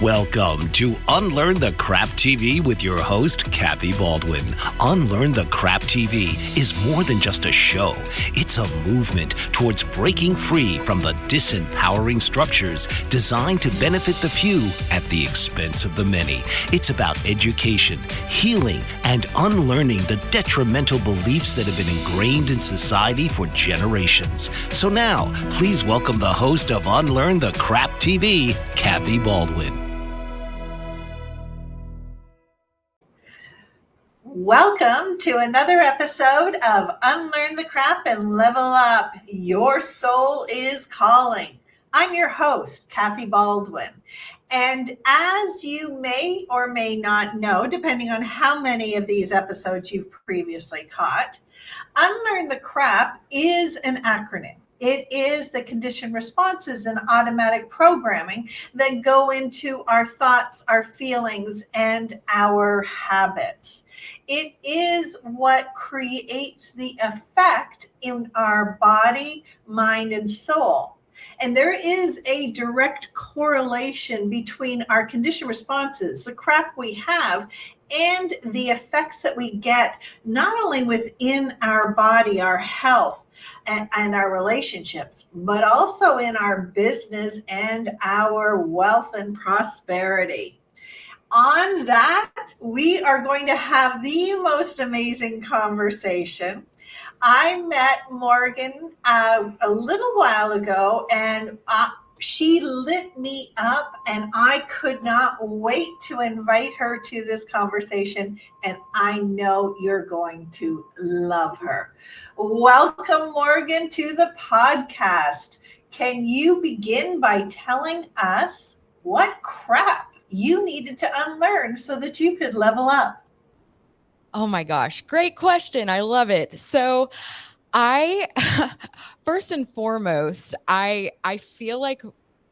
Welcome to Unlearn the Crap TV with your host, Kathy Baldwin. Unlearn the Crap TV is more than just a show. It's a movement towards breaking free from the disempowering structures designed to benefit the few at the expense of the many. It's about education, healing, and unlearning the detrimental beliefs that have been ingrained in society for generations. So now, please welcome the host of Unlearn the Crap TV, Kathy Baldwin. Welcome to another episode of Unlearn the Crap and Level Up. Your soul is calling. I'm your host, Kathy Baldwin. And as you may or may not know, depending on how many of these episodes you've previously caught, Unlearn the Crap is an acronym. It is the conditioned responses and automatic programming that go into our thoughts, our feelings, and our habits. It is what creates the effect in our body, mind, and soul. And there is a direct correlation between our conditioned responses, the crap we have, and the effects that we get, not only within our body, our health, and our relationships, but also in our business and our wealth and prosperity. On that, we are going to have the most amazing conversation. I met Morgan a little while ago, and she lit me up, and I could not wait to invite her to this conversation, and I know you're going to love her. Welcome, Morgan, to the podcast. Can you begin by telling us what crap you needed to unlearn so that you could level up? Oh my gosh, great question. I love it. So first and foremost, I feel like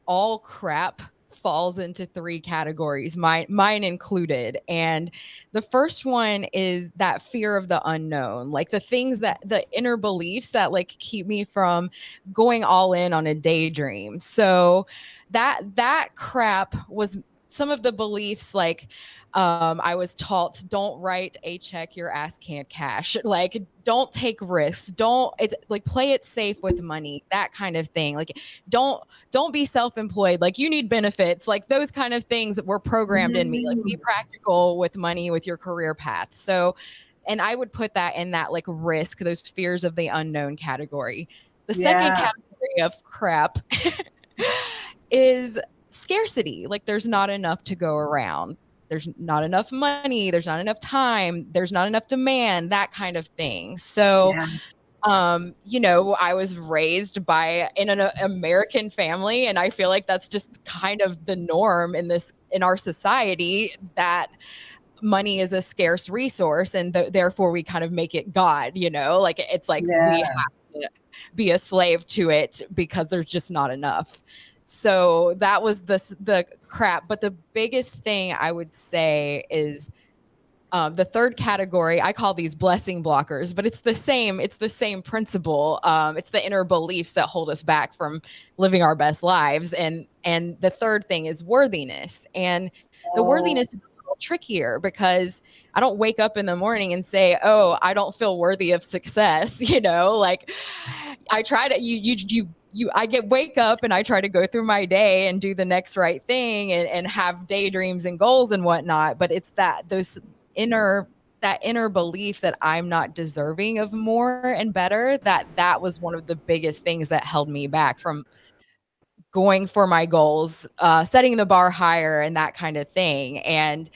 all crap falls into three categories, mine included. And the first one is that fear of the unknown, like the things the inner beliefs that like keep me from going all in on a daydream. So that crap was some of the beliefs, like I was taught, don't write a check your ass can't cash. Like, don't take risks. It's like, play it safe with money, that kind of thing. Like, don't be self-employed. Like, you need benefits. Like, those kind of things that were programmed in me. Like, be practical with money, with your career path. So, and I would put that in that like risk, those fears of the unknown category. The second category of crap is scarcity. Like, there's not enough to go around. There's not enough money. There's not enough time. There's not enough demand, that kind of thing. So, I was raised in an American family, and I feel like that's just kind of the norm in our society, that money is a scarce resource, and therefore we kind of make it God, like it's like we have to be a slave to it because there's just not enough. So that was the crap. But the biggest thing I would say is the third category. I call these blessing blockers, but it's the same principle. It's the inner beliefs that hold us back from living our best lives. And the third thing is worthiness. And the worthiness is a little trickier because I don't wake up in the morning and say, oh, I don't feel worthy of success. Like I try to, wake up and I try to go through my day and do the next right thing and have daydreams and goals and whatnot. But it's that inner belief that I'm not deserving of more and better, that was one of the biggest things that held me back from going for my goals, setting the bar higher and that kind of thing. And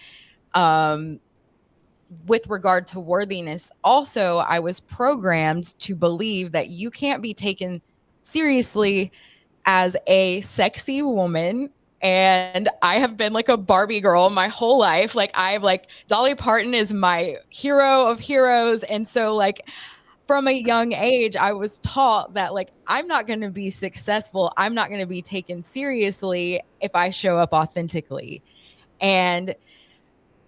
with regard to worthiness, also, I was programmed to believe that you can't be taken seriously as a sexy woman. And I have been like a Barbie girl my whole life. Like, Dolly Parton is my hero of heroes. And so like from a young age, I was taught that like, I'm not going to be successful. I'm not going to be taken seriously if I show up authentically. And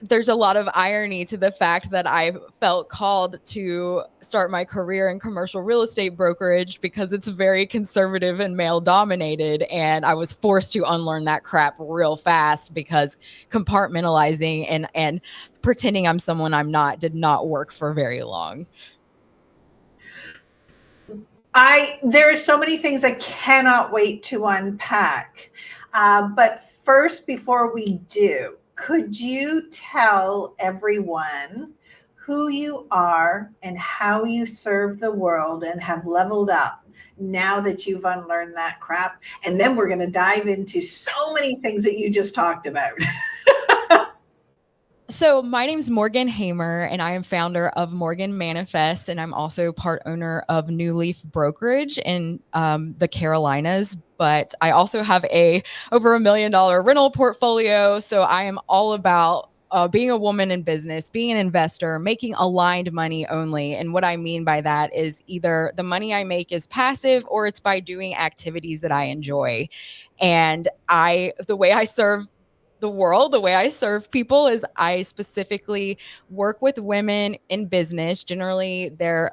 there's a lot of irony to the fact that I felt called to start my career in commercial real estate brokerage because it's very conservative and male dominated. And I was forced to unlearn that crap real fast because compartmentalizing and pretending I'm someone I'm not did not work for very long. There are so many things I cannot wait to unpack. But first, before we do, could you tell everyone who you are and how you serve the world and have leveled up now that you've unlearned that crap? And then we're going to dive into so many things that you just talked about. So my name's Morgan Hamer, and I am founder of Morgan Manifest, and I'm also part owner of New Leaf Brokerage in the Carolinas. But I also have over $1 million rental portfolio. So I am all about being a woman in business, being an investor, making aligned money only. And what I mean by that is either the money I make is passive or it's by doing activities that I enjoy. And the way I serve the world, the way I serve people is I specifically work with women in business. Generally, they're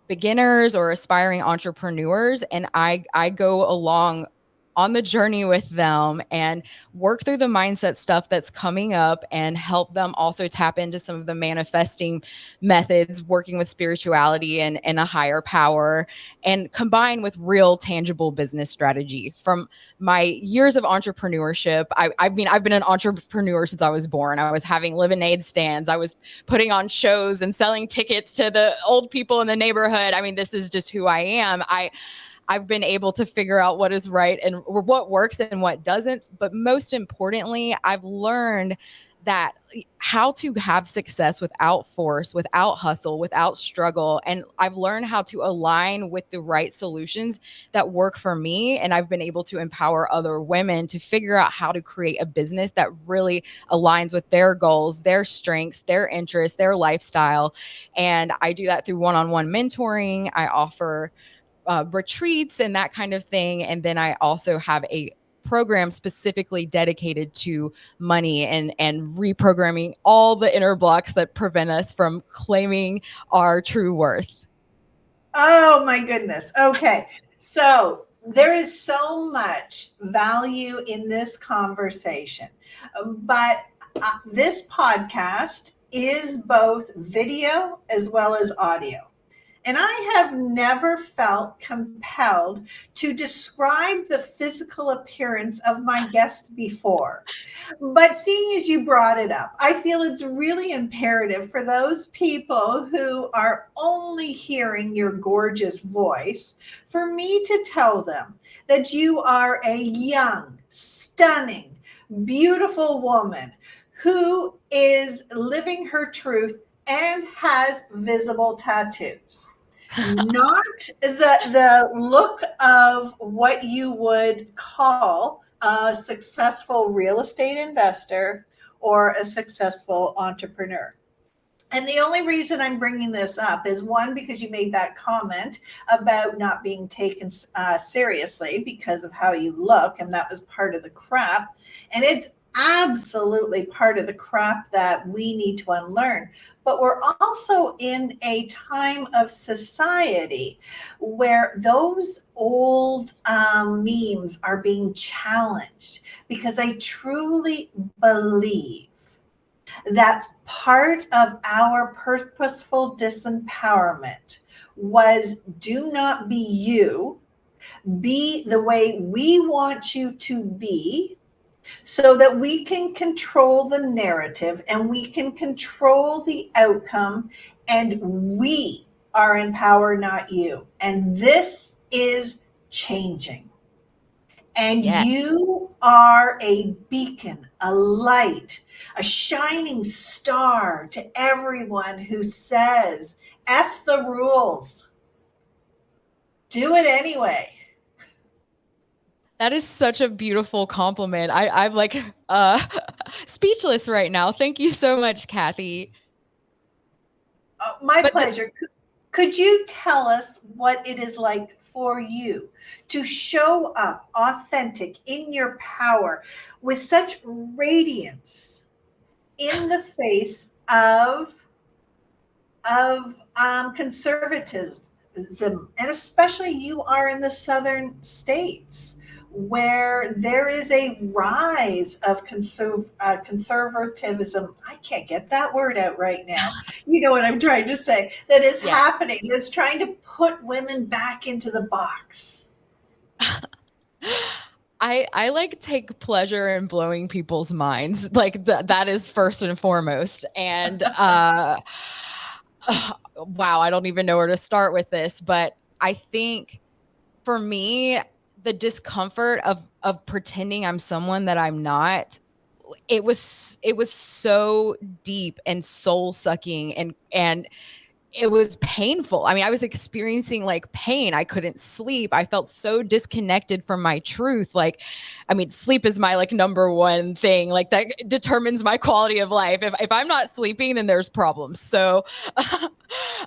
beginners or aspiring entrepreneurs, and I go along on the journey with them and work through the mindset stuff that's coming up and help them also tap into some of the manifesting methods, working with spirituality and a higher power, and combine with real tangible business strategy. From my years of entrepreneurship, I've been an entrepreneur since I was born. I was having lemonade stands. I was putting on shows and selling tickets to the old people in the neighborhood. I mean, this is just who I am. I've been able to figure out what is right and what works and what doesn't. But most importantly, I've learned that how to have success without force, without hustle, without struggle. And I've learned how to align with the right solutions that work for me. And I've been able to empower other women to figure out how to create a business that really aligns with their goals, their strengths, their interests, their lifestyle. And I do that through one-on-one mentoring. I offer retreats and that kind of thing. And then I also have a program specifically dedicated to money and reprogramming all the inner blocks that prevent us from claiming our true worth. Oh my goodness. Okay. So there is so much value in this conversation, but this podcast is both video as well as audio. And I have never felt compelled to describe the physical appearance of my guest before. But seeing as you brought it up, I feel it's really imperative for those people who are only hearing your gorgeous voice for me to tell them that you are a young, stunning, beautiful woman who is living her truth and has visible tattoos. Not the look of what you would call a successful real estate investor or a successful entrepreneur. And the only reason I'm bringing this up is one, because you made that comment about not being taken seriously because of how you look, and that was part of the crap. And it's absolutely part of the crap that we need to unlearn. But we're also in a time of society where those old memes are being challenged, because I truly believe that part of our purposeful disempowerment was do not be you, be the way we want you to be, so that we can control the narrative and we can control the outcome, and we are in power, not you. And this is changing. And Yes. You are a beacon, a light, a shining star to everyone who says, F the rules. Do it anyway. That is such a beautiful compliment. I'm like speechless right now. Thank you so much, Kathy. My pleasure. Could you tell us what it is like for you to show up authentic in your power with such radiance in the face of conservatism, and especially you are in the southern states where there is a rise of conservatism. I can't get that word out right now. You know what I'm trying to say? That is Yeah. happening. That's trying to put women back into the box. I like take pleasure in blowing people's minds. Like that is first and foremost. And wow, I don't even know where to start with this, but I think for me, the discomfort of pretending I'm someone that I'm not, it was so deep and soul sucking, and it was painful. I mean, I was experiencing like pain. I couldn't sleep. I felt so disconnected from my truth. Like, I mean, sleep is my like number one thing. Like that determines my quality of life. If I'm not sleeping, then there's problems. So,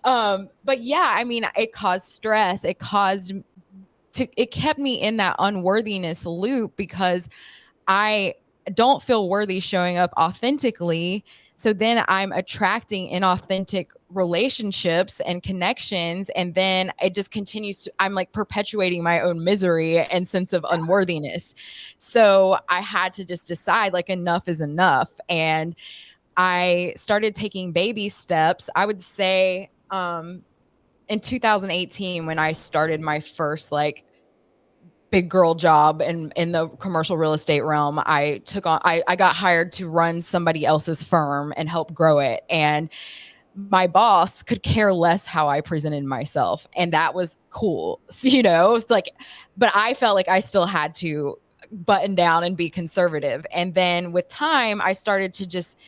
but yeah, I mean, it caused stress. It kept me in that unworthiness loop because I don't feel worthy showing up authentically. So then I'm attracting inauthentic relationships and connections. And then it just continues to, I'm like perpetuating my own misery and sense of unworthiness. So I had to just decide like enough is enough. And I started taking baby steps. I would say in 2018, when I started my first like big girl job in the commercial real estate realm, I got hired to run somebody else's firm and help grow it. And my boss could care less how I presented myself. And that was cool. So, it's like, but I felt like I still had to button down and be conservative. And then with time, I started to just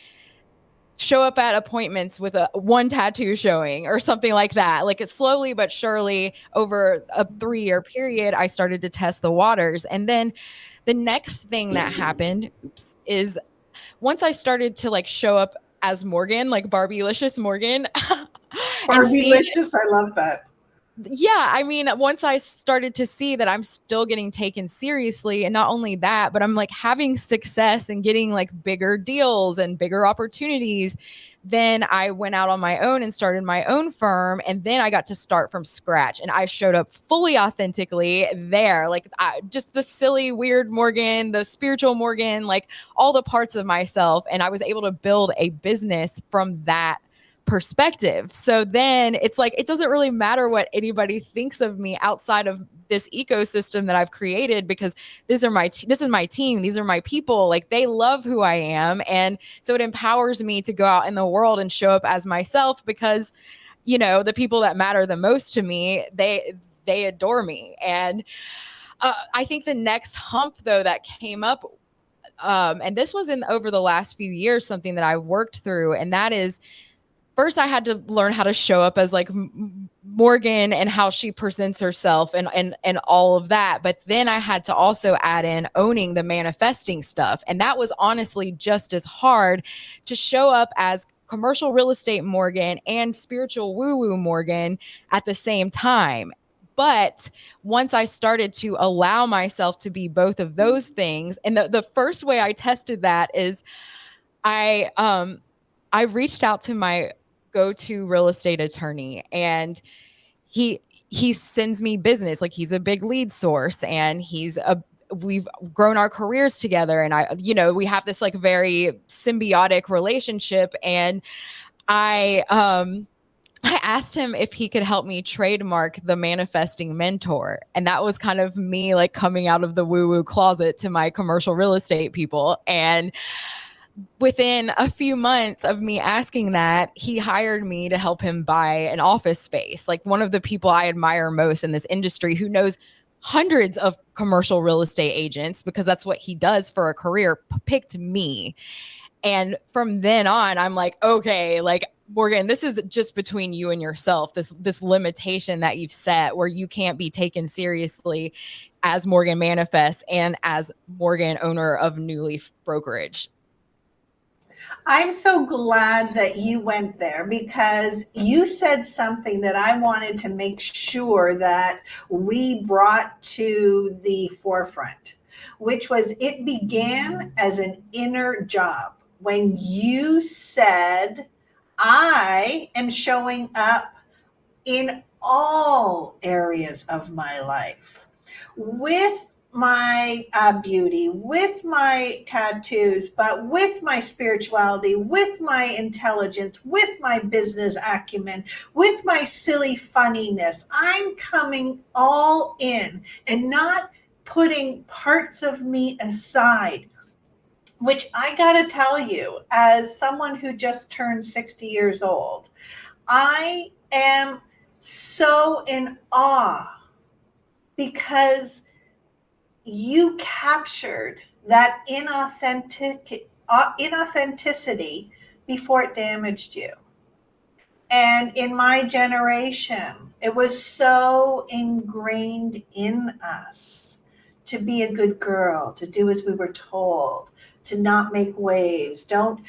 show up at appointments with one tattoo showing or something like that. Like it slowly but surely over a 3-year period, I started to test the waters. And then the next thing that happened, is once I started to like show up as Morgan, like Barbie-licious Morgan, and see, Barbie-licious, I love that. yeah, I mean, once I started to see that I'm still getting taken seriously, and not only that, but I'm like having success and getting like bigger deals and bigger opportunities, then I went out on my own and started my own firm. And then I got to start from scratch, and I showed up fully authentically there, like just the silly, weird Morgan, the spiritual Morgan, like all the parts of myself. And I was able to build a business from that perspective. So then it's like, it doesn't really matter what anybody thinks of me outside of this ecosystem that I've created, because this is my team. These are my people. Like they love who I am. And so it empowers me to go out in the world and show up as myself, because, the people that matter the most to me, they adore me. And I think the next hump though, that came up, and this was over the last few years, something that I worked through. And that is, first I had to learn how to show up as like Morgan and how she presents herself and all of that. But then I had to also add in owning the manifesting stuff. And that was honestly just as hard, to show up as commercial real estate Morgan and spiritual woo-woo Morgan at the same time. But once I started to allow myself to be both of those things, and the first way I tested that is I reached out to my go-to real estate attorney, and he sends me business. Like he's a big lead source, and we've grown our careers together, and we have this like very symbiotic relationship. And I asked him if he could help me trademark the manifesting mentor. And that was kind of me like coming out of the woo-woo closet to my commercial real estate people. And within a few months of me asking that, he hired me to help him buy an office space. Like one of the people I admire most in this industry, who knows hundreds of commercial real estate agents because that's what he does for a career, picked me. And from then on, I'm like, okay, like Morgan, this is just between you and yourself, this limitation that you've set where you can't be taken seriously as Morgan Manifest and as Morgan, owner of New Leaf Brokerage. I'm so glad that you went there, because you said something that I wanted to make sure that we brought to the forefront, which was it began as an inner job. when you said, I am showing up in all areas of my life with my beauty, with my tattoos, but with my spirituality, with my intelligence, with my business acumen, with my silly funniness. I'm coming all in and not putting parts of me aside, which I got to tell you, as someone who just turned 60 years old, I am so in awe because you captured that inauthenticity before it damaged you. And in my generation, it was so ingrained in us to be a good girl, to do as we were told, to not make waves, don't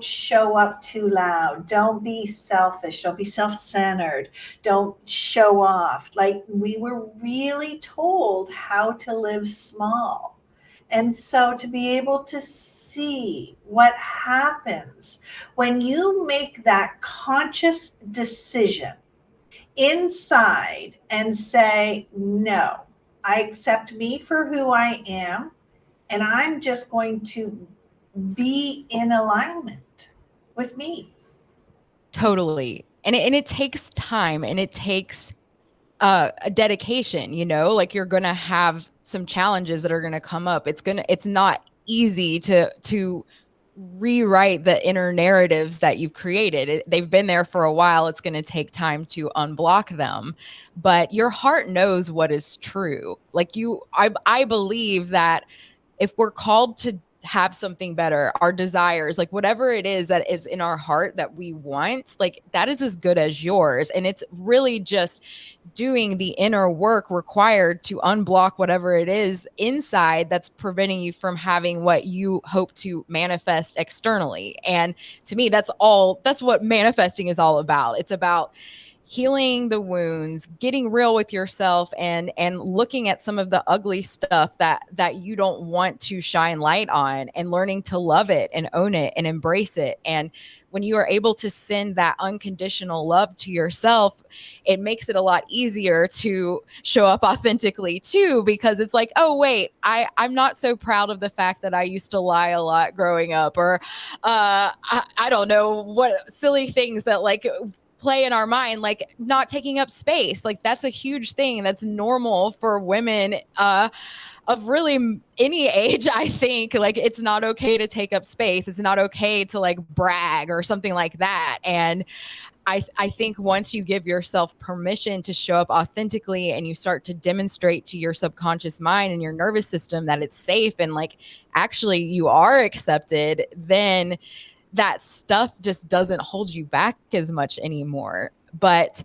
show up too loud, don't be selfish, don't be self-centered, don't show off. Like, we were really told how to live small. And so to be able to see what happens when you make that conscious decision inside and say, no, I accept me for who I am, and I'm just going to be in alignment with me. Totally. And it takes time, and it takes a dedication, like you're going to have some challenges that are going to come up. It's not easy to rewrite the inner narratives that you've created. They've been there for a while. It's going to take time to unblock them, but your heart knows what is true. Like I believe that if we're called to have something better, our desires, like whatever it is that is in our heart that we want, like that is as good as yours. And it's really just doing the inner work required to unblock whatever it is inside that's preventing you from having what you hope to manifest externally. And to me, that's what manifesting is all about. It's about healing the wounds, getting real with yourself, and looking at some of the ugly stuff that you don't want to shine light on, and learning to love it and own it and embrace it. And when you are able to send that unconditional love to yourself, it makes it a lot easier to show up authentically too, because it's like, oh wait, I'm not so proud of the fact that I used to lie a lot growing up, or I don't know what silly things that like play in our mind, like not taking up space. Like that's a huge thing that's normal for women of really any age. I think like it's not okay to take up space. It's not okay to like brag or something like that. And I think once you give yourself permission to show up authentically, and you start to demonstrate to your subconscious mind and your nervous system that it's safe and like actually you are accepted, then that stuff just doesn't hold you back as much anymore. But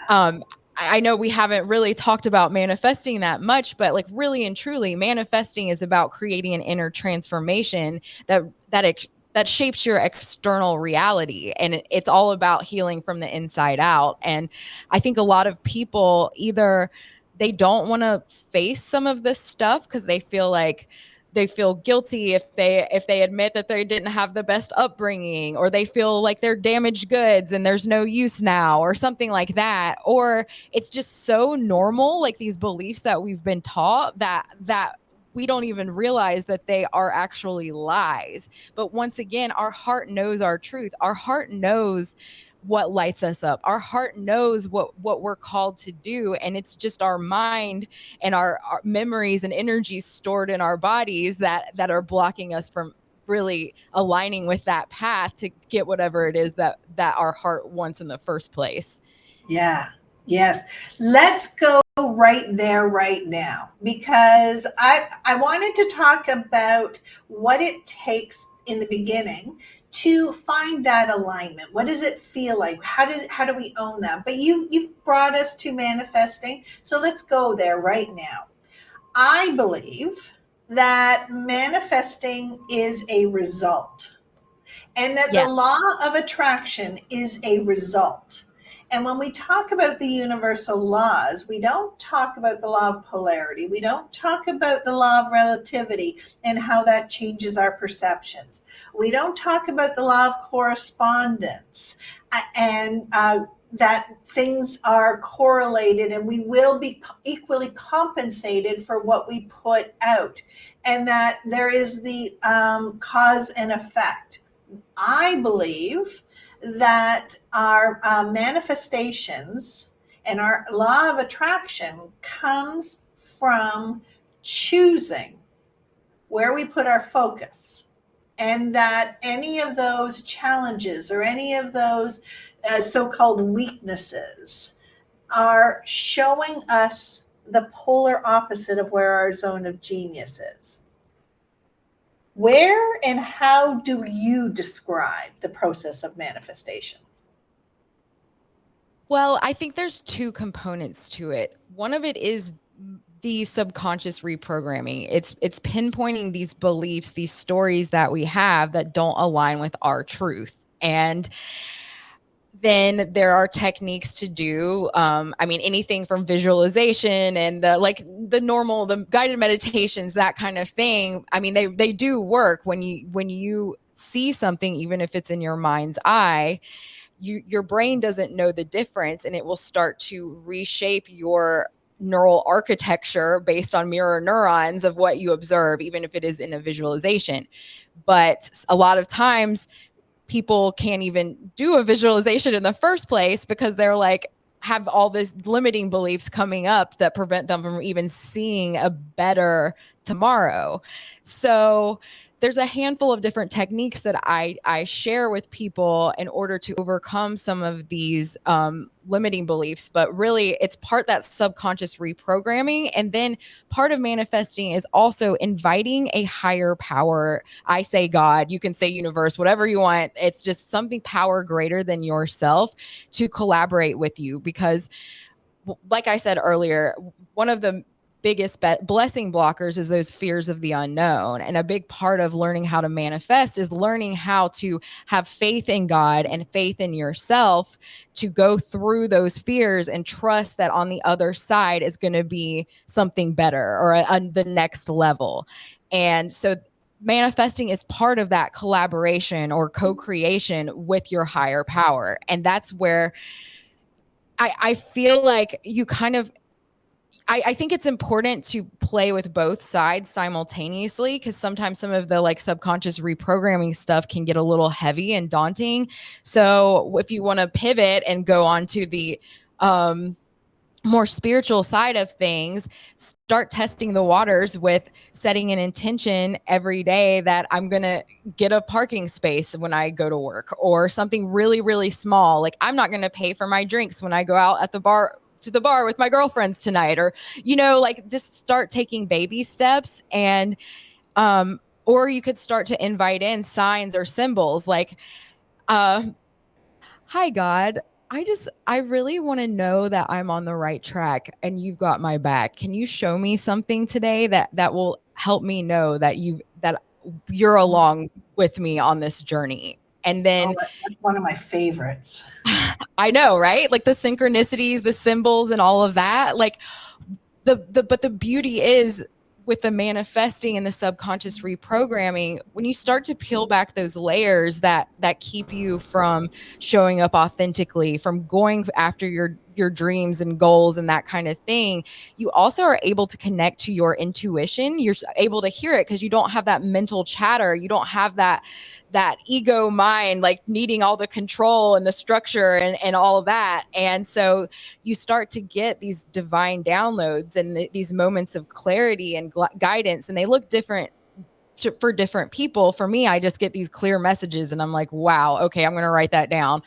I know we haven't really talked about manifesting that much, but like really and truly, manifesting is about creating an inner transformation that shapes your external reality. And it's all about healing from the inside out. And I think a lot of people, either they don't want to face some of this stuff because they feel guilty if they admit that they didn't have the best upbringing, or they feel like they're damaged goods and there's no use now, or something like that. Or it's just so normal, like these beliefs that we've been taught, that we don't even realize that they are actually lies. But once again, our heart knows our truth. Our heart knows what lights us up. Our heart knows what we're called to do. And it's just our mind and our memories and energies stored in our bodies that are blocking us from really aligning with that path to get whatever it is that our heart wants in the first place. Yeah. Yes. Let's go right there right now, because I wanted to talk about what it takes in the beginning to find that alignment. What does it feel like? How do we own that? But you've brought us to manifesting. So let's go there right now. I believe that manifesting is a result, and that Yes. the law of attraction is a result. And when we talk about the universal laws, we don't talk about the law of polarity. We don't talk about the law of relativity and how that changes our perceptions. We don't talk about the law of correspondence and that things are correlated and we will be equally compensated for what we put out, and that there is the cause and effect. I believe that our manifestations and our law of attraction comes from choosing where we put our focus, and that any of those challenges or any of those so-called weaknesses are showing us the polar opposite of where our zone of genius is. Where and how do you describe the process of manifestation? Well, I think there's two components to it. One of it is the subconscious reprogramming. It's pinpointing these beliefs, these stories that we have that don't align with our truth. And then there are techniques to do. Anything from visualization and the guided meditations, that kind of thing. I mean, they do work when you see something, even if it's in your mind's eye. Your brain doesn't know the difference, and it will start to reshape your neural architecture based on mirror neurons of what you observe, even if it is in a visualization. But a lot of times people can't even do a visualization in the first place because they're like, have all these limiting beliefs coming up that prevent them from even seeing a better tomorrow. So there's a handful of different techniques that I share with people in order to overcome some of these limiting beliefs. But really, it's part that subconscious reprogramming. And then part of manifesting is also inviting a higher power. I say God, you can say universe, whatever you want. It's just something power greater than yourself to collaborate with you. Because like I said earlier, one of the biggest blessing blockers is those fears of the unknown. And a big part of learning how to manifest is learning how to have faith in God and faith in yourself to go through those fears and trust that on the other side is going to be something better or the next level. And so manifesting is part of that collaboration or co-creation with your higher power. And that's where I feel like you kind of, I think it's important to play with both sides simultaneously, because sometimes some of the subconscious reprogramming stuff can get a little heavy and daunting. So if you want to pivot and go on to the more spiritual side of things, start testing the waters with setting an intention every day that I'm going to get a parking space when I go to work, or something really, really small. Like, I'm not going to pay for my drinks when I go out at the bar with my girlfriends tonight, or, just start taking baby steps. And, or you could start to invite in signs or symbols like, hi, God, I really want to know that I'm on the right track and you've got my back. Can you show me something today that will help me know that you're along with me on this journey? And then that's one of my favorites. I know, right? Like the synchronicities, the symbols, and all of that. Like but the beauty is, with the manifesting and the subconscious reprogramming, when you start to peel back those layers that keep you from showing up authentically, from going after your dreams and goals and that kind of thing, you also are able to connect to your intuition. You're able to hear it because you don't have that mental chatter. You don't have that ego mind, like needing all the control and the structure and all of that. And so you start to get these divine downloads and these moments of clarity and guidance, and they look different for different people. For me, I just get these clear messages and I'm like, wow, okay, I'm going to write that down.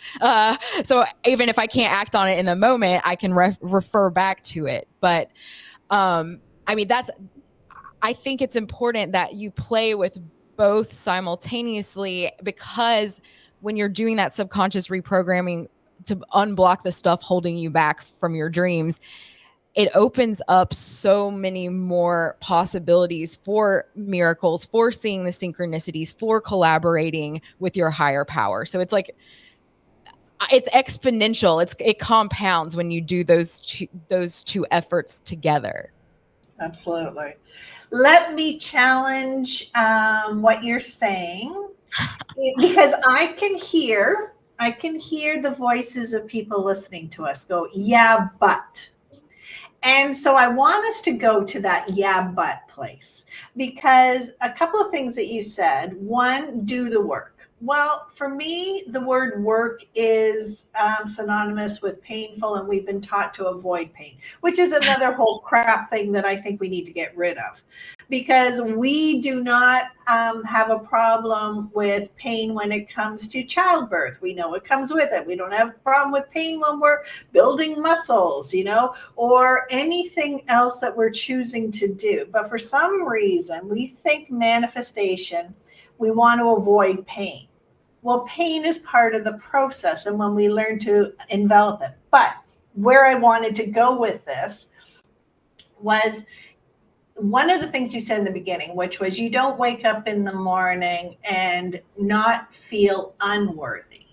So even if I can't act on it in the moment, I can refer back to it. But I think it's important that you play with both simultaneously, because when you're doing that subconscious reprogramming to unblock the stuff holding you back from your dreams, it opens up so many more possibilities for miracles, for seeing the synchronicities, for collaborating with your higher power. So it's like, it's exponential. It compounds when you do those two efforts together. Absolutely. Let me challenge what you're saying, because I can hear the voices of people listening to us go, yeah, but. And so I want us to go to that yeah, but place, because a couple of things that you said. One, do the work. Well, for me, the word work is synonymous with painful, and we've been taught to avoid pain, which is another whole crap thing that I think we need to get rid of, because we do not have a problem with pain when it comes to childbirth. We know it comes with it. We don't have a problem with pain when we're building muscles, or anything else that we're choosing to do. But for some reason, we think manifestation, we want to avoid pain. Well, pain is part of the process, and when we learn to envelop it. But where I wanted to go with this was one of the things you said in the beginning, which was you don't wake up in the morning and not feel unworthy.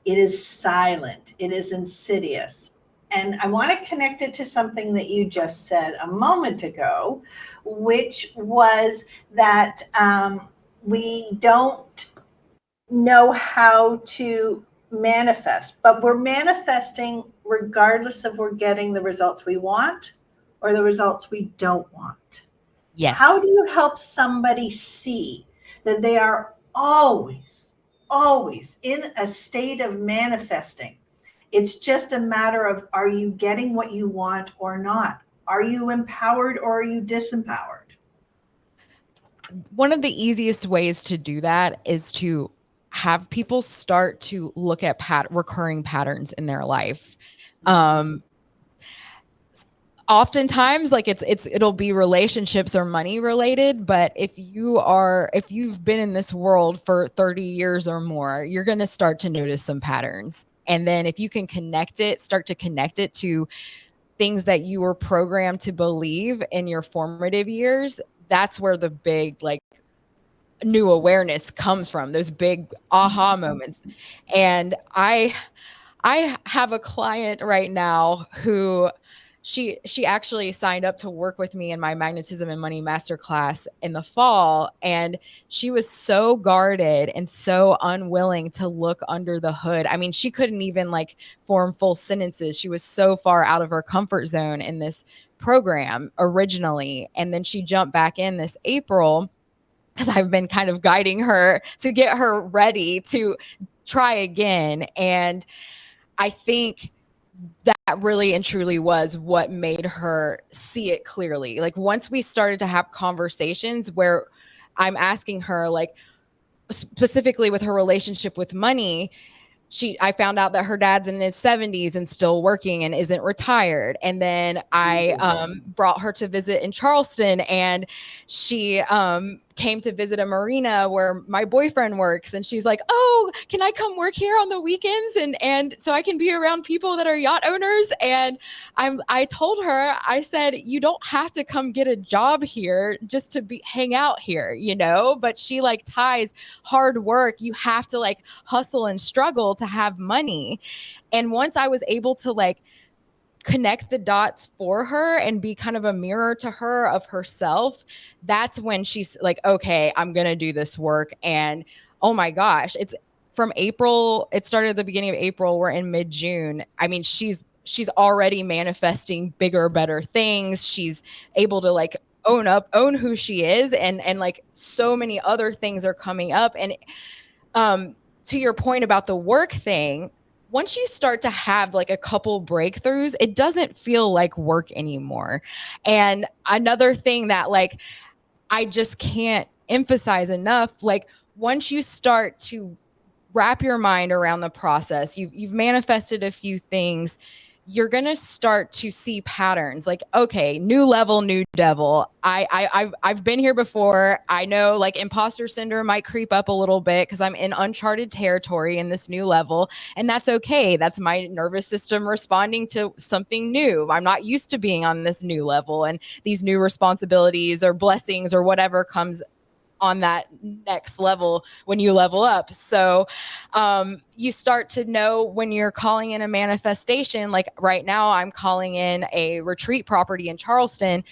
It is silent. It is insidious. And I want to connect it to something that you just said a moment ago, which was that we don't know how to manifest, but we're manifesting regardless of we're getting the results we want or the results we don't want. Yes. How do you help somebody see that they are always in a state of manifesting? It's just a matter of, are you getting what you want or not? Are you empowered or are you disempowered? One of the easiest ways to do that is to have people start to look at recurring patterns in their life. Oftentimes, like it'll be relationships or money related, but if you've been in this world for 30 years or more, you're going to start to notice some patterns. And then if you can start to connect it to things that you were programmed to believe in your formative years, that's where the big, like, new awareness comes from, those big aha moments. And I have a client right now who she actually signed up to work with me in my magnetism and money masterclass in the fall. And she was so guarded and so unwilling to look under the hood. I mean, she couldn't even like form full sentences. She was so far out of her comfort zone in this program originally. And then she jumped back in this April, because I've been kind of guiding her to get her ready to try again. And I think that really and truly was what made her see it clearly. Like, once we started to have conversations where I'm asking her, like, specifically with her relationship with money, I found out that her dad's in his 70s and still working and isn't retired. And then I brought her to visit in Charleston, and she came to visit a marina where my boyfriend works. And she's like, oh, can I come work here on the weekends? And so I can be around people that are yacht owners. And I told her, I said, you don't have to come get a job here just to hang out here, but she like ties hard work. You have to like hustle and struggle to have money. And once I was able to like connect the dots for her and be kind of a mirror to her of herself, that's when she's like, okay, I'm going to do this work. And oh my gosh, it's from April. It started at the beginning of April. We're in mid-June. I mean, she's already manifesting bigger, better things. She's able to like own who she is. And like so many other things are coming up. And to your point about the work thing, once you start to have like a couple breakthroughs, it doesn't feel like work anymore. And another thing that like I just can't emphasize enough, like once you start to wrap your mind around the process, you've manifested a few things, you're going to start to see patterns like, okay, new level, new devil. I've been here before. I know like imposter syndrome might creep up a little bit because I'm in uncharted territory in this new level. And that's okay. That's my nervous system responding to something new. I'm not used to being on this new level, and these new responsibilities or blessings or whatever comes on that next level when you level up. So you start to know when you're calling in a manifestation. Like right now, I'm calling in a retreat property in Charleston.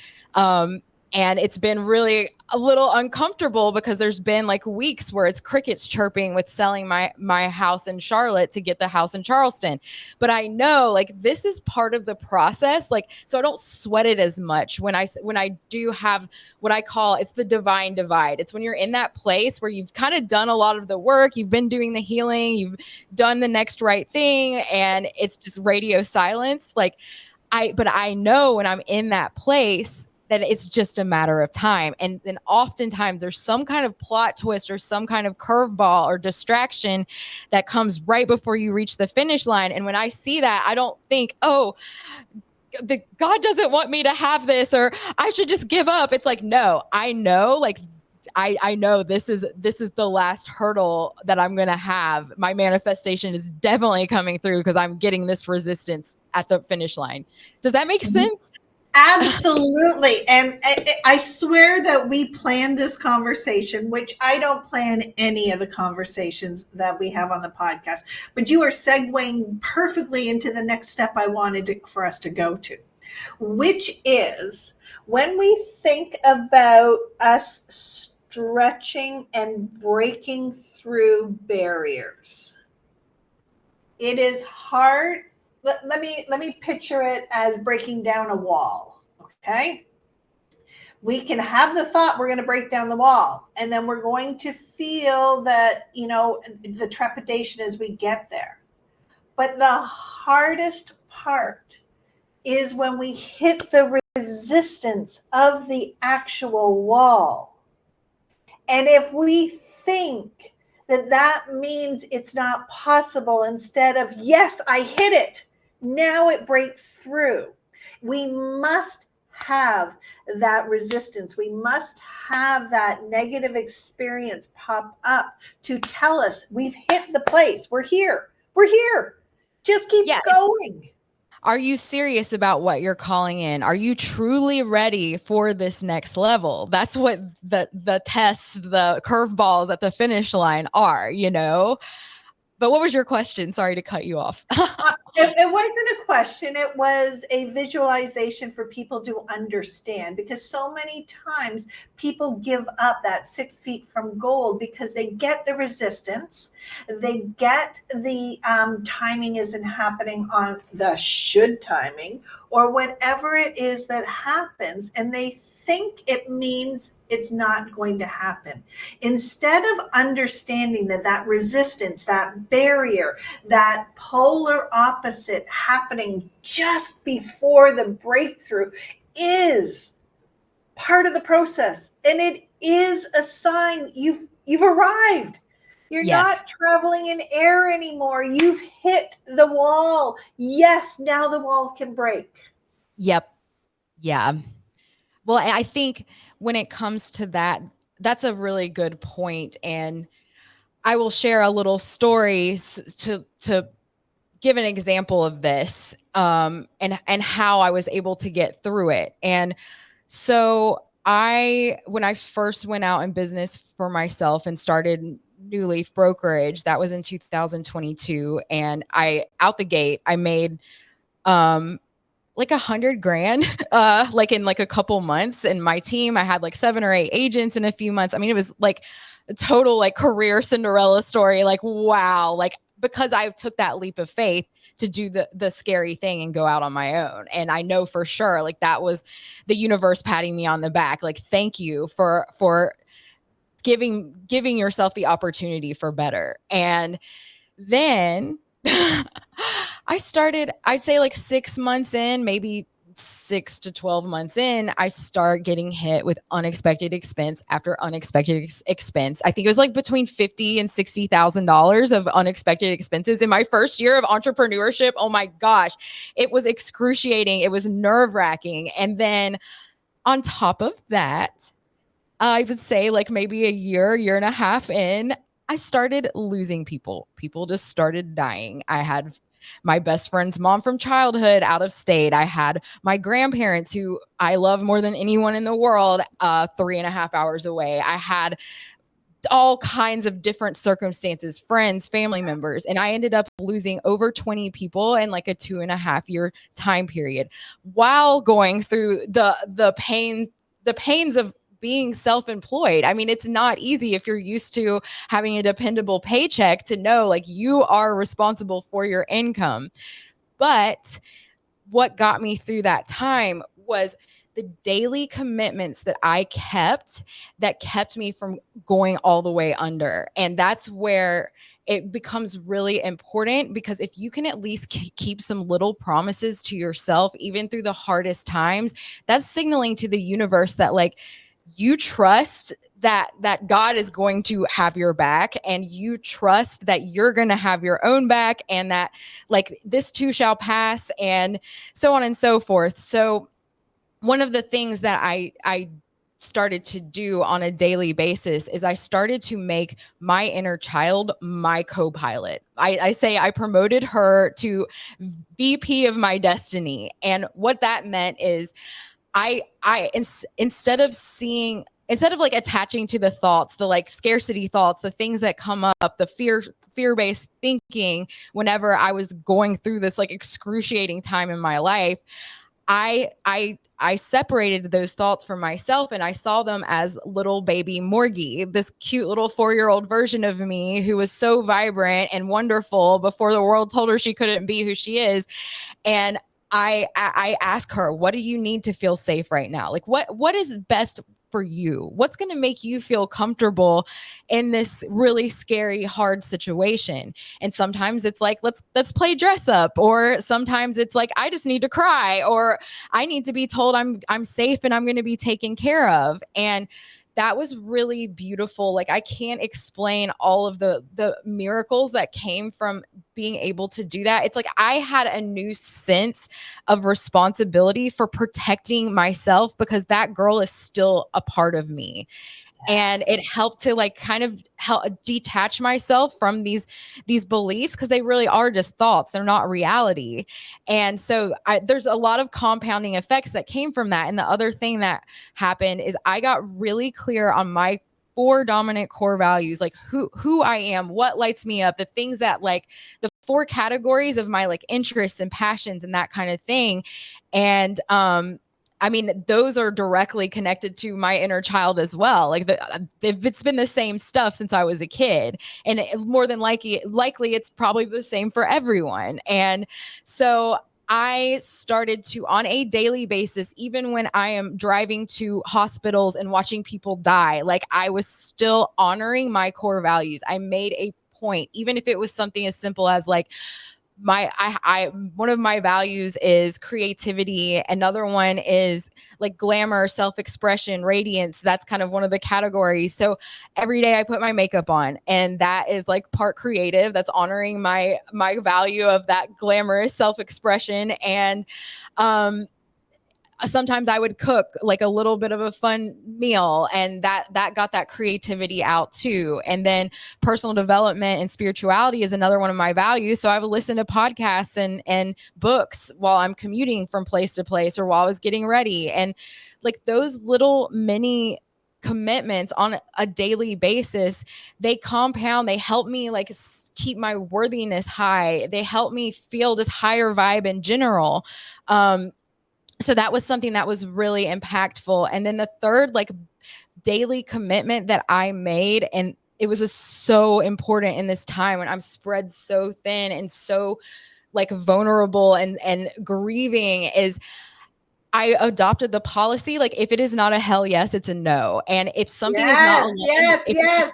And it's been really a little uncomfortable because there's been like weeks where it's crickets chirping with selling my house in Charlotte to get the house in Charleston. But I know like this is part of the process. Like, so I don't sweat it as much when I do have what I call, it's the divine divide. It's when you're in that place where you've kind of done a lot of the work, you've been doing the healing, you've done the next right thing, and it's just radio silence. Like but I know when I'm in that place that it's just a matter of time. And then oftentimes there's some kind of plot twist or some kind of curveball or distraction that comes right before you reach the finish line. And when I see that, I don't think, oh, God doesn't want me to have this, or I should just give up. It's like, no, I know, like, I know this is the last hurdle that I'm going to have. My manifestation is definitely coming through because I'm getting this resistance at the finish line. Does that make sense? Absolutely. And I swear that we planned this conversation, which I don't plan any of the conversations that we have on the podcast, but you are segueing perfectly into the next step I wanted for us to go to, which is when we think about us stretching and breaking through barriers. It is hard. Let me picture it as breaking down a wall, okay? We can have the thought we're going to break down the wall, and then we're going to feel that, the trepidation as we get there. But the hardest part is when we hit the resistance of the actual wall. And if we think that means it's not possible, instead of, yes, I hit it, now it breaks through. We must have that resistance. We must have that negative experience pop up to tell us we've hit the place. We're here. We're here. Just keep going. Are you serious about what you're calling in? Are you truly ready for this next level? That's what the tests, the curveballs at the finish line are, But what was your question? Sorry to cut you off. It wasn't a question. It was a visualization for people to understand, because so many times people give up that 6 feet from gold because they get the resistance. They get the timing isn't happening on the should timing, or whatever it is that happens, and they think it means it's not going to happen. Instead of understanding that resistance, that barrier, that polar opposite happening just before the breakthrough is part of the process, and it is a sign you've arrived. You're not traveling in air anymore. You've hit the wall. Yes, now the wall can break. Yep. Yeah. Well, I think when it comes to that, that's a really good point. And I will share a little story to give an example of this, and how I was able to get through it. And so when I first went out in business for myself and started New Leaf Brokerage, that was in 2022. And out the gate, I made, like $100,000, like in like a couple months. And my team, I had like 7 or 8 agents in a few months. I mean, it was like a total like career Cinderella story. Like, wow. Like, because I took that leap of faith to do the scary thing and go out on my own. And I know for sure, like that was the universe patting me on the back. Like, thank you for giving yourself the opportunity for better. And then I started, I'd say like 6 months in, maybe 6 to 12 months in, I start getting hit with unexpected expense after unexpected expense. I think it was like between $50,000 and $60,000 of unexpected expenses in my first year of entrepreneurship. Oh my gosh, it was excruciating. It was nerve-wracking. And then on top of that, I would say like maybe a year and a half in, I started losing people. People just started dying. I had my best friend's mom from childhood out of state. I had my grandparents, who I love more than anyone in the world, 3.5 hours away. I had all kinds of different circumstances, friends, family members. And I ended up losing over 20 people in like a 2.5 year time period while going through the pains of being self-employed. I mean, it's not easy if you're used to having a dependable paycheck to know like you are responsible for your income. But what got me through that time was the daily commitments that I kept that kept me from going all the way under. And that's where it becomes really important, because if you can at least keep some little promises to yourself, even through the hardest times, that's signaling to the universe that like you trust that God is going to have your back, and you trust that you're going to have your own back, and that like this too shall pass, and so on and so forth. So one of the things that I started to do on a daily basis is I started to make my inner child my co-pilot. I say I promoted her to VP of my destiny. And what that meant is instead of like attaching to the thoughts, the like scarcity thoughts, the things that come up, the fear-based thinking, whenever I was going through this like excruciating time in my life, I separated those thoughts from myself, and I saw them as little baby Morgie, this cute little 4-year-old version of me who was so vibrant and wonderful before the world told her she couldn't be who she is. And I ask her, what do you need to feel safe right now? Like what is best for you? What's going to make you feel comfortable in this really scary, hard situation? And sometimes it's like, let's play dress up, or sometimes it's like, I just need to cry, or I need to be told I'm safe and I'm going to be taken care of. And that was really beautiful. Like I can't explain all of the miracles that came from being able to do that. It's like I had a new sense of responsibility for protecting myself, because that girl is still a part of me. And it helped to like kind of help detach myself from these beliefs, because they really are just thoughts. They're not reality. And so there's a lot of compounding effects that came from that. And the other thing that happened is I got really clear on my 4 dominant core values, like who I am, what lights me up, the things that like the 4 categories of my like interests and passions and that kind of thing. And I mean, those are directly connected to my inner child as well. Like it's been the same stuff since I was a kid, and more than likely it's probably the same for everyone. And so I started to, on a daily basis, even when I am driving to hospitals and watching people die, like I was still honoring my core values. I made a point, even if it was something as simple as like, one of my values is creativity. Another one is like glamour, self-expression, radiance. That's kind of one of the categories. So every day I put my makeup on, and that is like part creative. That's honoring my value of that glamorous self-expression. And sometimes I would cook like a little bit of a fun meal, and that got that creativity out too. And then personal development and spirituality is another one of my values. So I would listen to podcasts and books while I'm commuting from place to place, or while I was getting ready. And like those little mini commitments on a daily basis, they compound. They help me like keep my worthiness high. They help me feel just higher vibe in general. So that was something that was really impactful. And then the third like daily commitment that I made, and it was just so important in this time when I'm spread so thin and so like vulnerable and grieving, is I adopted the policy, like if it is not a hell yes, it's a no. And if something is not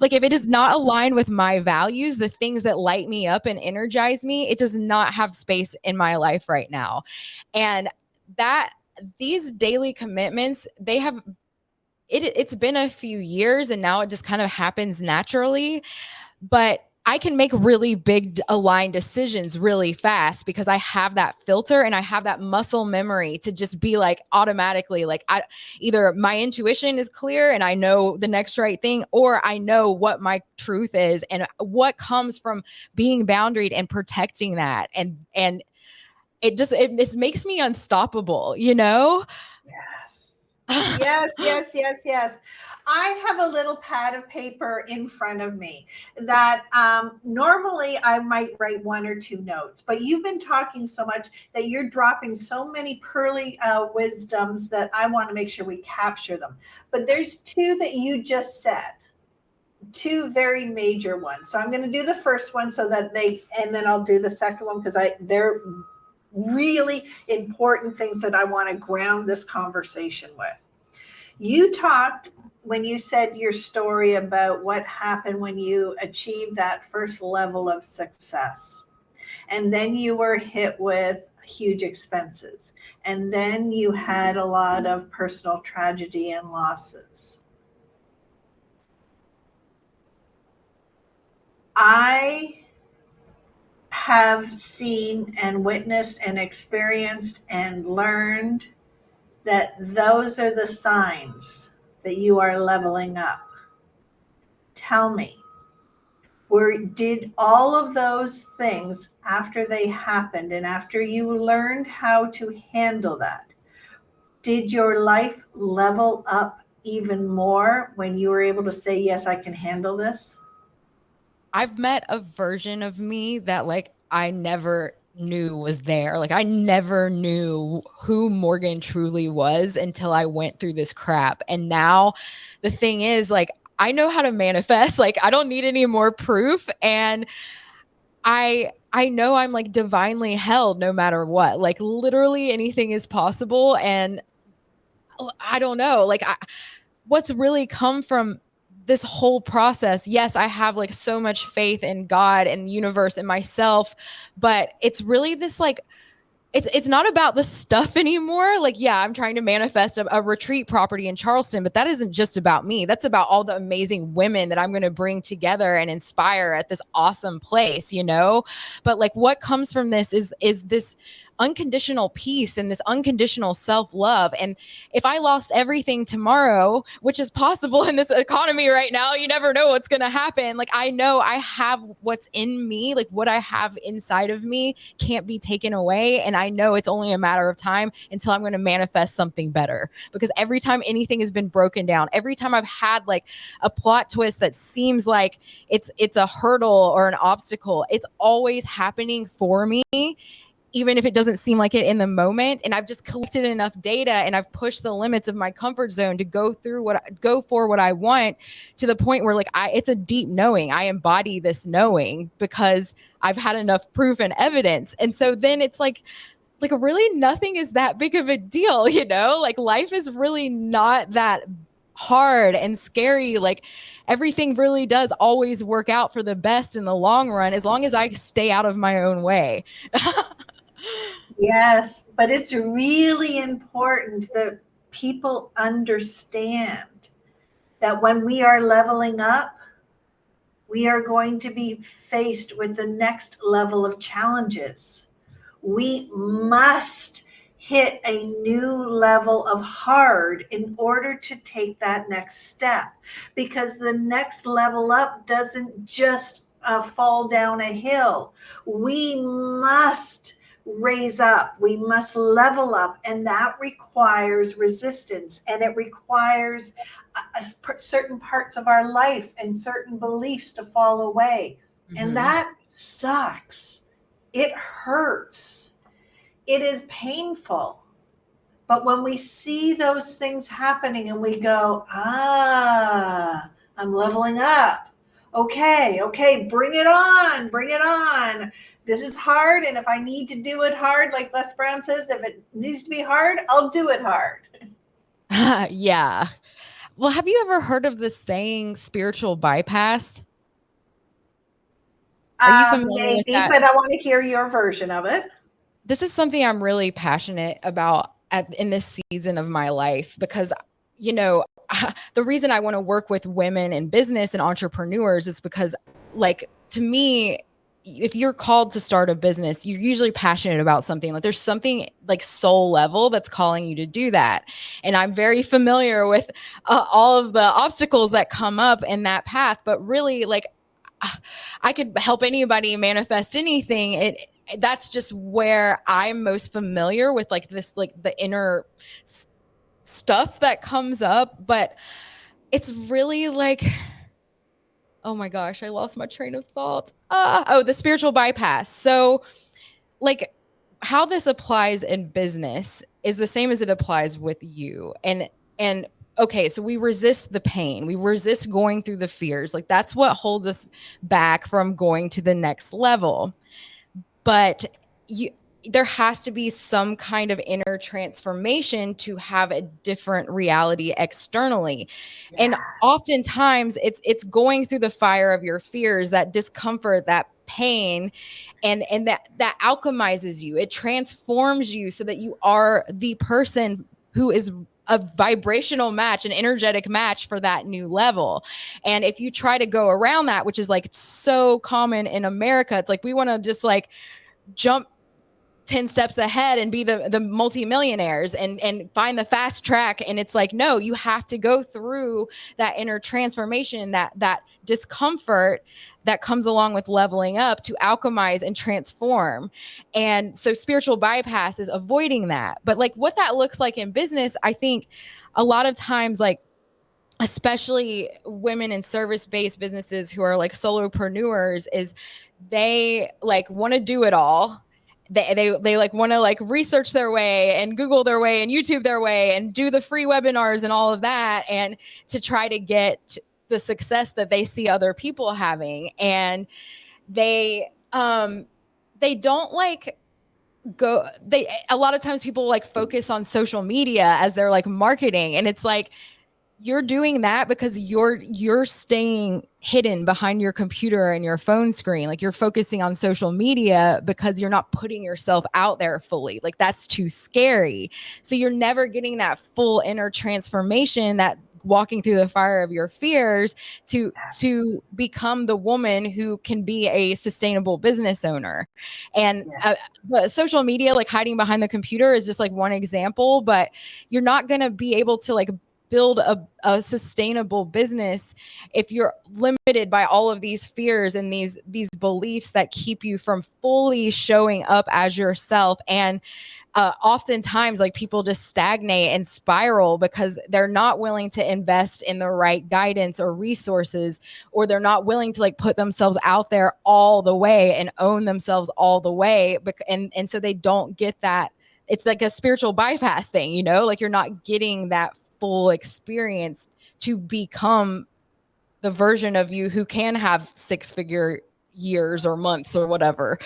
like if it is not aligned with my values, the things that light me up and energize me, it does not have space in my life right now. And that these daily commitments, they have it's been a few years, and now it just kind of happens naturally. But I can make really big aligned decisions really fast because I have that filter and I have that muscle memory to just be like automatically like either my intuition is clear and I know the next right thing, or I know what my truth is and what comes from being boundaried and protecting that. And it makes me unstoppable, you know? Yes. I have a little pad of paper in front of me that normally I might write 1 or 2 notes, but you've been talking so much that you're dropping so many pearly wisdoms that I want to make sure we capture them. But there's 2 that you just said, 2 very major ones. So I'm going to do the first one and then I'll do the second one because they're really important things that I want to ground this conversation with. You talked when you said your story about what happened when you achieved that first level of success. And then you were hit with huge expenses. And then you had a lot of personal tragedy and losses. I have seen and witnessed and experienced and learned that those are the signs that you are leveling up. Tell me, did all of those things after they happened and after you learned how to handle that, did your life level up even more when you were able to say, yes, I can handle this? I've met a version of me that like I never knew was there. Like I never knew who Morgan truly was until I went through this crap. And now the thing is like I know how to manifest. Like I don't need any more proof. And I know I'm like divinely held no matter what. Like literally anything is possible. And I don't know. Like what's really come from this whole process, yes, I have like so much faith in God and the universe and myself, but it's really this like it's not about the stuff anymore. Like, yeah, I'm trying to manifest a retreat property in Charleston, but that isn't just about me. That's about all the amazing women that I'm going to bring together and inspire at this awesome place, you know? But like what comes from this is this unconditional peace and this unconditional self-love. And if I lost everything tomorrow, which is possible in this economy right now, you never know what's going to happen. Like I know I have what's in me, like what I have inside of me can't be taken away. And I know it's only a matter of time until I'm going to manifest something better. Because every time anything has been broken down, every time I've had like a plot twist that seems like it's a hurdle or an obstacle, it's always happening for me, even if it doesn't seem like it in the moment. And I've just collected enough data and I've pushed the limits of my comfort zone to go for what I want, to the point where like it's a deep knowing. I embody this knowing because I've had enough proof and evidence. And so then it's like really nothing is that big of a deal, you know? Like life is really not that hard and scary. Like everything really does always work out for the best in the long run, as long as I stay out of my own way. Yes, but it's really important that people understand that when we are leveling up, we are going to be faced with the next level of challenges. We must hit a new level of hard in order to take that next step, because the next level up doesn't just fall down a hill. We must raise up, we must level up, and that requires resistance, and it requires certain parts of our life and certain beliefs to fall away. And that sucks. It hurts. It is painful. But when we see those things happening and we go, I'm leveling up. Okay, bring it on. This is hard, and if I need to do it hard, like Les Brown says, if it needs to be hard, I'll do it hard. Yeah. Well, have you ever heard of the saying spiritual bypass? Are you familiar with that? But I want to hear your version of it. This is something I'm really passionate about in this season of my life, because, you know, the reason I want to work with women in business and entrepreneurs is because like to me, if you're called to start a business, you're usually passionate about something. Like there's something like soul level that's calling you to do that. And I'm very familiar with all of the obstacles that come up in that path. But really, like I could help anybody manifest anything. That's just where I'm most familiar with, like this, like the inner stuff that comes up. But it's really like, oh my gosh, I lost my train of thought. The spiritual bypass. So like how this applies in business is the same as it applies with you. And okay, so we resist the pain. We resist going through the fears. Like that's what holds us back from going to the next level. But there has to be some kind of inner transformation to have a different reality externally. Yes. And oftentimes it's going through the fire of your fears, that discomfort, that pain, and that alchemizes you. It transforms you so that you are the person who is a vibrational match, an energetic match for that new level. And if you try to go around that, which is like so common in America, it's like we want to just like jump 10 steps ahead and be the multimillionaires and find the fast track. And it's like, no, you have to go through that inner transformation, that discomfort that comes along with leveling up to alchemize and transform. And so spiritual bypass is avoiding that. But like what that looks like in business, I think a lot of times, like especially women in service-based businesses who are like solopreneurs, is they like want to do it all. They like want to like research their way and Google their way and YouTube their way and do the free webinars and all of that, and to try to get the success that they see other people having. And they don't like a lot of times people like focus on social media as their like marketing, and it's like, you're doing that because you're staying hidden behind your computer and your phone screen. Like you're focusing on social media because you're not putting yourself out there fully. Like that's too scary. So you're never getting that full inner transformation, that walking through the fire of your fears to become the woman who can be a sustainable business owner. And but social media, like hiding behind the computer, is just like one example, but you're not going to be able to like build a sustainable business if you're limited by all of these fears and these beliefs that keep you from fully showing up as yourself. And oftentimes like people just stagnate and spiral because they're not willing to invest in the right guidance or resources, or they're not willing to like put themselves out there all the way and own themselves all the way. And so they don't get that. It's like a spiritual bypass thing, you know, like you're not getting that full experience to become the version of you who can have 6-figure years or months or whatever.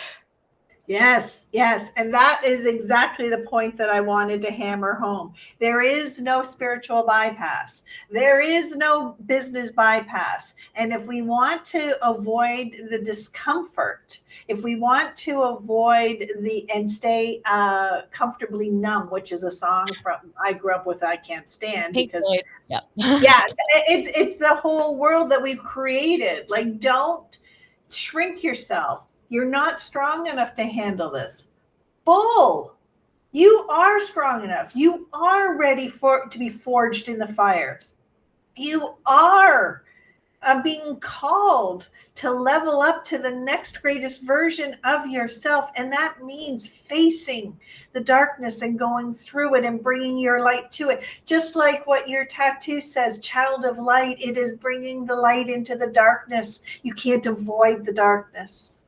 Yes. And that is exactly the point that I wanted to hammer home. There is no spiritual bypass. There is no business bypass. And if we want to avoid the discomfort, if we want to avoid and stay comfortably numb, which is a song I grew up with, I can't stand, because it's the whole world that we've created. Like, don't shrink yourself. You're not strong enough to handle this. Bull. You are strong enough. You are ready to be forged in the fire. You are being called to level up to the next greatest version of yourself. And that means facing the darkness and going through it and bringing your light to it. Just like what your tattoo says, child of light, it is bringing the light into the darkness. You can't avoid the darkness.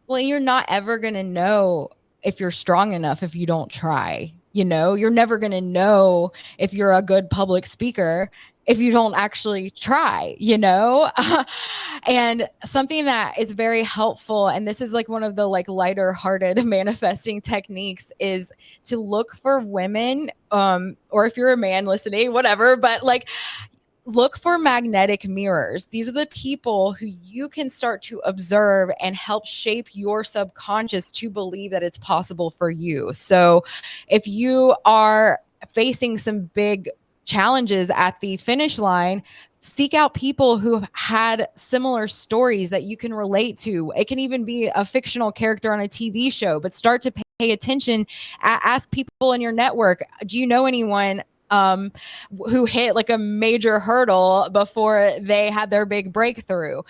Well, you're not ever going to know if you're strong enough if you don't try. You know, you're never going to know if you're a good public speaker if you don't actually try, you know? And something that is very helpful, and this is like one of the like lighter hearted manifesting techniques, is to look for women, or if you're a man listening, whatever, but like, look for magnetic mirrors. These are the people who you can start to observe and help shape your subconscious to believe that it's possible for you. So if you are facing some big challenges at the finish line, seek out people who had similar stories that you can relate to. It can even be a fictional character on a TV show, but start to pay attention. Ask people in your network, do you know anyone who hit like a major hurdle before they had their big breakthrough?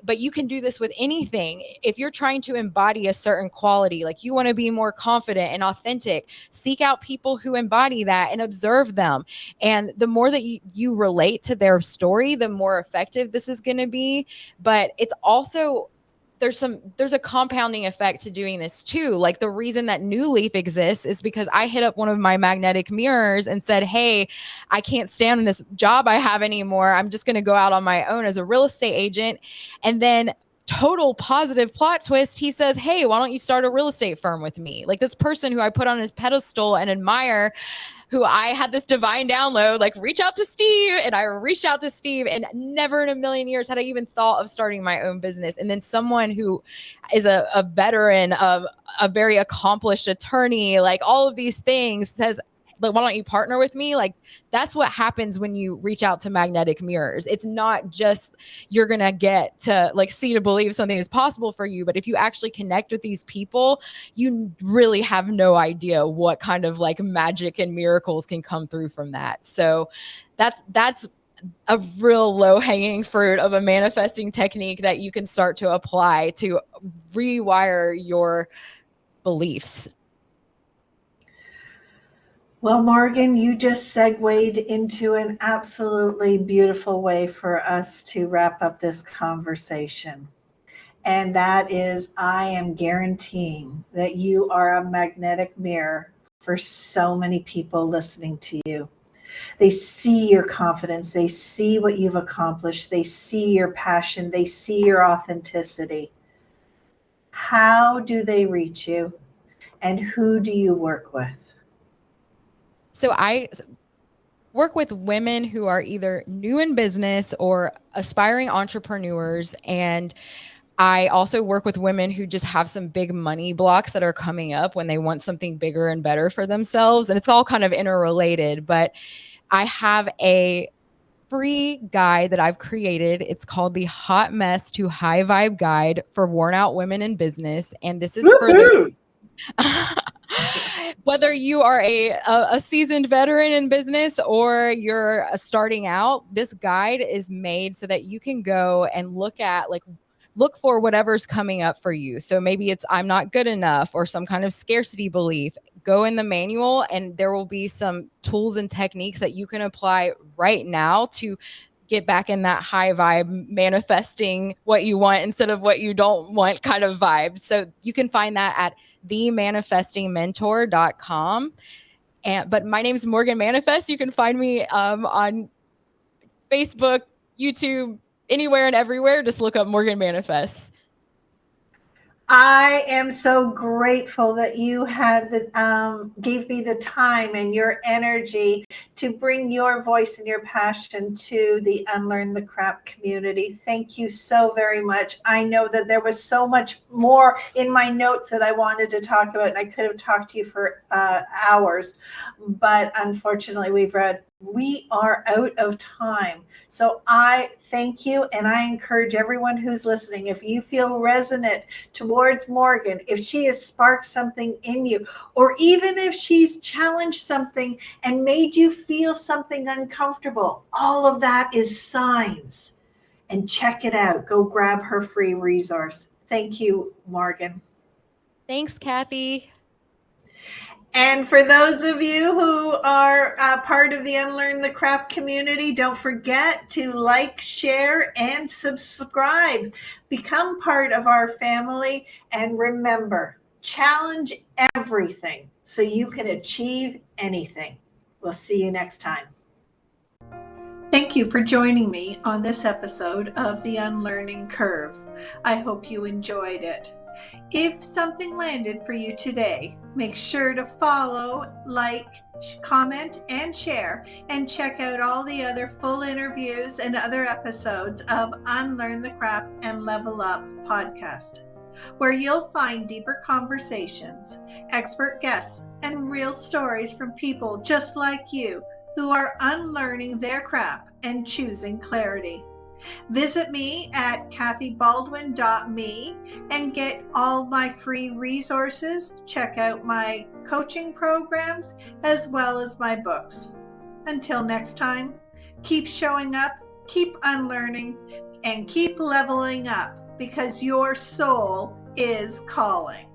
But you can do this with anything. If you're trying to embody a certain quality, like you want to be more confident and authentic, seek out people who embody that and observe them. And the more that you relate to their story, the more effective this is going to be. But it's also, there's a compounding effect to doing this too. Like the reason that New Leaf exists is because I hit up one of my magnetic mirrors and said, hey, I can't stand this job I have anymore. I'm just going to go out on my own as a real estate agent. And then total positive plot twist, he says, hey, why don't you start a real estate firm with me? Like this person who I put on his pedestal and admire, who I had this divine download, like reach out to Steve. And I reached out to Steve, and never in a million years had I even thought of starting my own business. And then someone who is a veteran, of a very accomplished attorney, like all of these things, says, like, why don't you partner with me? Like that's what happens when you reach out to magnetic mirrors. It's not just you're going to get to like see to believe something is possible for you, but if you actually connect with these people, you really have no idea what kind of like magic and miracles can come through from that. So that's a real low-hanging fruit of a manifesting technique that you can start to apply to rewire your beliefs. Well, Morgan, you just segued into an absolutely beautiful way for us to wrap up this conversation. And that is, I am guaranteeing that you are a magnetic mirror for so many people listening to you. They see your confidence. They see what you've accomplished. They see your passion. They see your authenticity. How do they reach you? And who do you work with? So I work with women who are either new in business or aspiring entrepreneurs. And I also work with women who just have some big money blocks that are coming up when they want something bigger and better for themselves. And it's all kind of interrelated, but I have a free guide that I've created. It's called the Hot Mess to High Vibe Guide for Worn Out Women in Business. And this is for those whether you are a seasoned veteran in business or you're starting out, this guide is made so that you can go and look for whatever's coming up for you. So maybe it's I'm not good enough or some kind of scarcity belief. Go in the manual and there will be some tools and techniques that you can apply right now to get back in that high vibe, manifesting what you want instead of what you don't want kind of vibe. So you can find that at themanifestingmentor.com. But my name is Morgan Manifest. You can find me on Facebook, YouTube, anywhere and everywhere. Just look up Morgan Manifest. I am so grateful that you had gave me the time and your energy to bring your voice and your passion to the Unlearn the Crap community. Thank you so very much. I know that there was so much more in my notes that I wanted to talk about, and I could have talked to you for hours, but unfortunately we are out of time. So I thank you, and I encourage everyone who's listening, if you feel resonant towards Morgan, if she has sparked something in you, or even if she's challenged something and made you feel something uncomfortable, all of that is signs. And check it out. Go grab her free resource. Thank you, Morgan. Thanks, Kathy. And for those of you who are part of the Unlearn the Crap community, don't forget to like, share, and subscribe. Become part of our family. And remember, challenge everything so you can achieve anything. We'll see you next time. Thank you for joining me on this episode of The Unlearning Curve. I hope you enjoyed it. If something landed for you today, make sure to follow, like, comment, and share, and check out all the other full interviews and other episodes of Unlearn the Crap and Level Up podcast, where you'll find deeper conversations, expert guests, and real stories from people just like you who are unlearning their crap and choosing clarity. Visit me at kathybaldwin.me and get all my free resources. Check out my coaching programs as well as my books. Until next time, keep showing up, keep unlearning, and keep leveling up because your soul is calling.